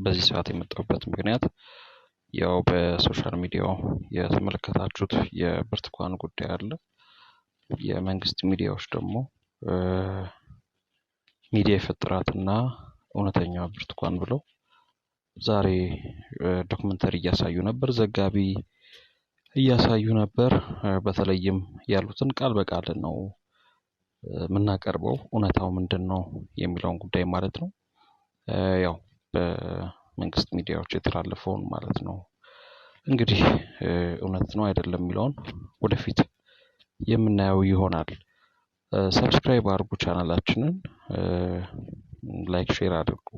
በዚህ ሰዓት የመጣሁበት ምክንያት ያው በሶሻል ሚዲያው የተመለከታችሁት የብርቱካን ጉዳይ አለ። የመንግስት ሚዲያዎች ደግሞ ሚዲያ የፈጠራትና እውነተኛ ብርቱካን ብለው ዛሬ ዶክመንተሪ እያሳዩ ነበር፣ ዘጋቢ እያሳዩ ነበር። በተለይም ያሉትን ቃል በቃል ነው የምናቀርበው፣ እውነታው ምንድነው የሚለውን ጉዳይ ማለት ነው። ያው በመንግስት ሚዲያዎች የተላለፈውን ማለት ነው። እንግዲህ እውነት ነው አይደለም የሚለውን ወደፊት የምናየው ይሆናል። ሰብስክራይብ አድርጉ፣ ቻናላችንን ላይክ፣ ሼር አድርጉ።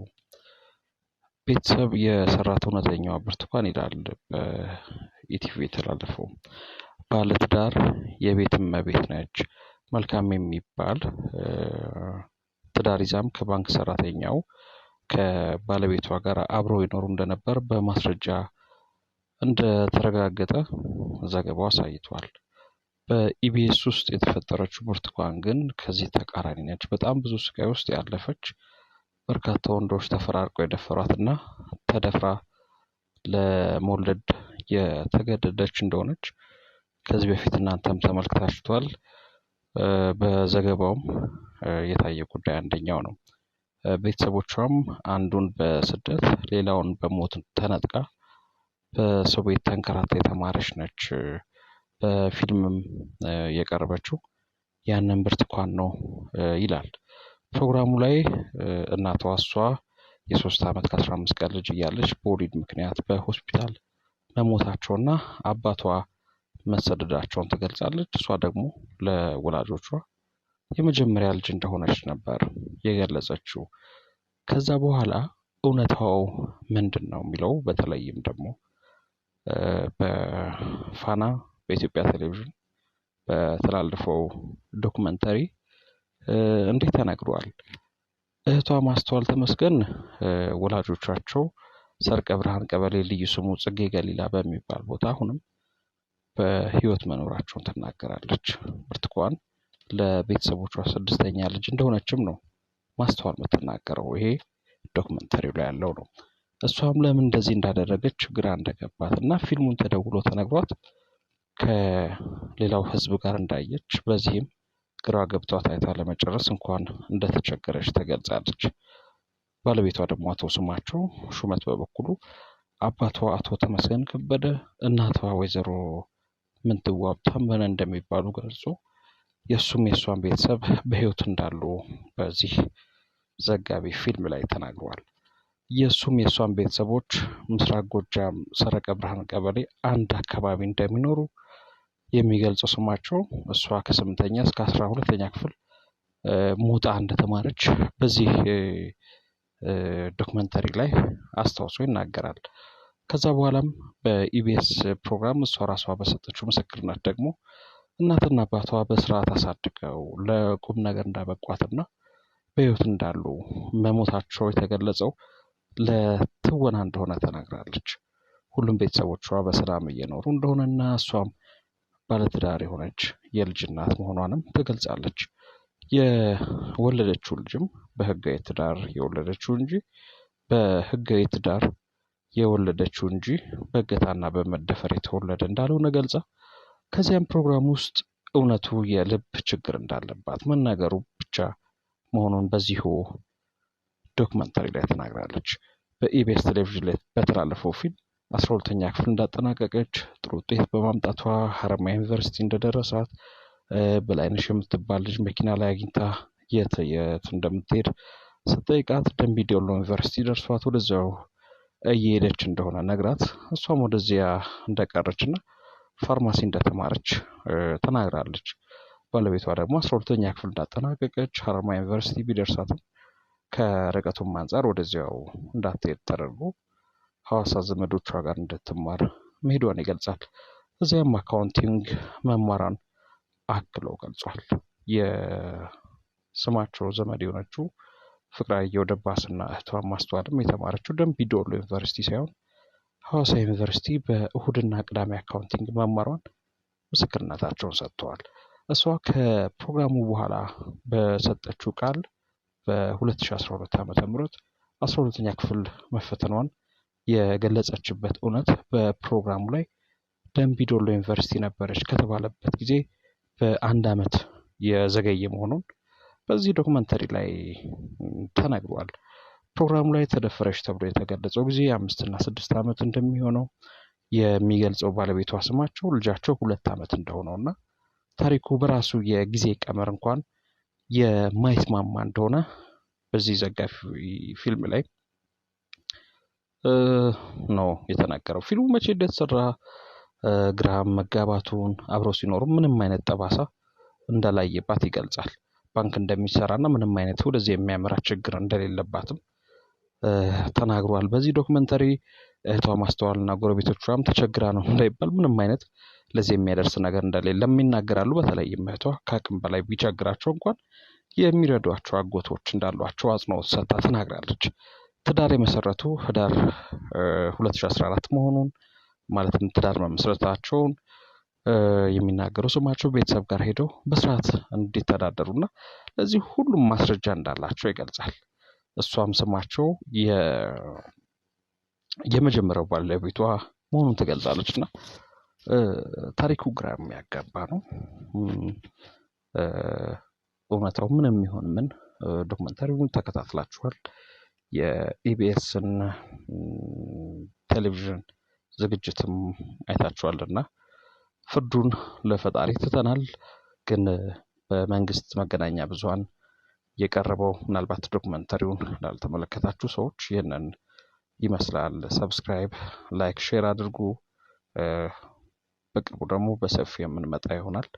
ቤተሰብ የሰራት እውነተኛዋ ብርቱካን ይላል በኢቲቪ የተላለፈው። ባለትዳር የቤት እመቤት ነች። መልካም የሚባል ትዳር ይዛም ከባንክ ሰራተኛው ከባለቤቷ ጋር አብረው ይኖሩ እንደነበር በማስረጃ እንደተረጋገጠ ዘገባው አሳይቷል። በኢቢኤስ ውስጥ የተፈጠረችው ብርቱካን ግን ከዚህ ተቃራኒ ነች። በጣም ብዙ ስቃይ ውስጥ ያለፈች፣ በርካታ ወንዶች ተፈራርቀው የደፈሯትና ተደፍራ ለመውለድ የተገደደች እንደሆነች ከዚህ በፊት እናንተም ተመልክታችኋል። በዘገባውም የታየ ጉዳይ አንደኛው ነው። ቤተሰቦቿም አንዱን በስደት ሌላውን በሞት ተነጥቃ በሰው ቤት ተንከራታ የተማረች ነች። በፊልምም የቀረበችው ያንን ብርቱካን ነው ይላል ፕሮግራሙ ላይ። እናቷ እሷ የ3 ዓመት ከ15 ቀን ልጅ እያለች በወሊድ ምክንያት በሆስፒታል መሞታቸውና አባቷ መሰደዳቸውን ትገልጻለች። እሷ ደግሞ ለወላጆቿ የመጀመሪያ ልጅ እንደሆነች ነበር የገለጸችው። ከዛ በኋላ እውነታው ምንድን ነው የሚለው በተለይም ደግሞ በፋና በኢትዮጵያ ቴሌቪዥን በተላለፈው ዶክመንተሪ እንዴት ተነግሯል። እህቷ ማስተዋል ተመስገን ወላጆቻቸው ሰርቀ ብርሃን ቀበሌ ልዩ ስሙ ጽጌ ገሊላ በሚባል ቦታ አሁንም በህይወት መኖራቸውን ትናገራለች። ብርቱካን ለቤተሰቦቿ 6ኛ ልጅ እንደሆነችም ነው ማስተዋል የምትናገረው። ይሄ ዶክመንተሪው ላይ ያለው ነው። እሷም ለምን እንደዚህ እንዳደረገች ግራ እንደገባት እና ፊልሙን ተደውሎ ተነግሯት ከሌላው ህዝብ ጋር እንዳየች፣ በዚህም ግራ ገብቷት አይታ ለመጨረስ እንኳን እንደተቸገረች ተገልጻለች። ባለቤቷ ደግሞ አቶ ስማቸው ሹመት በበኩሉ አባቷ አቶ ተመስገን ከበደ፣ እናቷ ወይዘሮ ምንትዋብ ታመነ እንደሚባሉ ገልጾ የእሷን ቤተሰብ በህይወት እንዳሉ በዚህ ዘጋቢ ፊልም ላይ ተናግሯል። የእሷን ቤተሰቦች ምስራቅ ጎጃም ሰረቀ ብርሃን ቀበሌ አንድ አካባቢ እንደሚኖሩ የሚገልጸው ስማቸው እሷ ከ8ኛ እስከ 12ኛ ክፍል ሞጣ እንደተማረች በዚህ ዶክመንተሪ ላይ አስታውሶ ይናገራል። ከዛ በኋላም በኢቢኤስ ፕሮግራም እሷ ራሷ በሰጠችው ምስክርነት ደግሞ እናትና አባቷ በስርዓት አሳድገው ለቁም ነገር እንዳበቋትና በህይወት እንዳሉ መሞታቸው የተገለጸው ለትወና እንደሆነ ተናግራለች። ሁሉም ቤተሰቦቿ በሰላም እየኖሩ እንደሆነና እሷም ባለትዳር የሆነች የልጅ እናት መሆኗንም ትገልጻለች። የወለደችው ልጅም በህጋዊ ትዳር የወለደችው እንጂ በህጋዊ ትዳር የወለደችው እንጂ በእገታና በመደፈር የተወለደ እንዳልሆነ ገልጻ ከዚያም ፕሮግራም ውስጥ እውነቱ የልብ ችግር እንዳለባት መናገሩ ብቻ መሆኑን በዚሁ ዶክመንተሪ ላይ ተናግራለች። በኢቢኤስ ቴሌቪዥን ላይ በተላለፈው ፊልም 12ኛ ክፍል እንዳጠናቀቀች ጥሩ ውጤት በማምጣቷ ሀረማያ ዩኒቨርሲቲ እንደደረሳት በላይነሽ የምትባል ልጅ መኪና ላይ አግኝታ የት እንደምትሄድ ስትጠይቃት ደምቢ ዶሎ ዩኒቨርሲቲ ደርሷት ወደዚያው እየሄደች እንደሆነ ነግራት እሷም ወደዚያ እንደቀረችና ፋርማሲ እንደተማረች ተናግራለች። ባለቤቷ ደግሞ 12ኛ ክፍል እንዳጠናቀቀች ሀረማያ ዩኒቨርሲቲ ቢደርሳትም ከርቀቱም አንጻር ወደዚያው እንዳትሄድ ተደርጎ ሐዋሳ ዘመዶቿ ጋር እንድትማር መሄዷን ይገልጻል። እዚያም አካውንቲንግ መማራን አክሎ ገልጿል። የስማቸው ዘመድ የሆነችው ፍቅራየሁ ደባስና እህቷ ማስተዋልም የተማረችው ደምቢ ዶሎ ዩኒቨርሲቲ ሳይሆን ሐዋሳ ዩኒቨርሲቲ በእሁድና ቅዳሜ አካውንቲንግ መማሯን ምስክርነታቸውን ሰጥተዋል። እሷ ከፕሮግራሙ በኋላ በሰጠችው ቃል በ2012 ዓ.ም 12ኛ ክፍል መፈተኗን የገለጸችበት እውነት በፕሮግራሙ ላይ ደምቢዶሎ ዩኒቨርሲቲ ነበረች ከተባለበት ጊዜ በአንድ ዓመት የዘገየ መሆኑን በዚህ ዶክመንተሪ ላይ ተነግሯል። ፕሮግራሙ ላይ ተደፈረች ተብሎ የተገለጸው ጊዜ 5 እና 6 ዓመት እንደሚሆነው የሚገልጸው ባለቤቷ ስማቸው ልጃቸው 2 ዓመት እንደሆነውና ታሪኩ በራሱ የጊዜ ቀመር እንኳን የማይስማማ እንደሆነ በዚህ ዘጋቢ ፊልም ላይ ነው የተናገረው። ፊልሙ መቼ እንደተሰራ ግራም መጋባቱን አብረው ሲኖሩ ምንም አይነት ጠባሳ እንዳላየባት ይገልጻል። ባንክ እንደሚሰራና ምንም አይነት ወደዚህ የሚያመራ ችግር እንደሌለባትም ተናግሯል። በዚህ ዶክመንተሪ እህቷ ማስተዋልና ጎረቤቶቿም ተቸግራ ነው እንዳይባል ምንም አይነት ለዚህ የሚያደርስ ነገር እንደሌለም ይናገራሉ። በተለይም እህቷ ከአቅም በላይ ቢቸግራቸው እንኳን የሚረዷቸው አጎቶች እንዳሏቸው አጽንኦት ሰጥታ ተናግራለች። ትዳር የመሰረቱ ህዳር 2014 መሆኑን ማለትም ትዳር መመስረታቸውን የሚናገሩ ስማቸው ቤተሰብ ጋር ሄደው በስርዓት እንዲተዳደሩና ለዚህ ሁሉም ማስረጃ እንዳላቸው ይገልጻል። እሷም ስማቸው የመጀመሪያው ባለቤቷ መሆኑን ትገልጻለችና ታሪኩ ግራ የሚያጋባ ነው። እውነታው ምንም ይሁን ምን ዶክመንተሪውን ተከታትላችኋል። የኢቢኤስን ቴሌቪዥን ዝግጅትም አይታችኋልና ፍርዱን ለፈጣሪ ትተናል። ግን በመንግስት መገናኛ ብዙሃን የቀረበው ምናልባት ዶክመንተሪውን ላልተመለከታችሁ ሰዎች ይህንን ይመስላል። ሰብስክራይብ፣ ላይክ፣ ሼር አድርጉ። በቅርቡ ደግሞ በሰፊው የምንመጣ ይሆናል።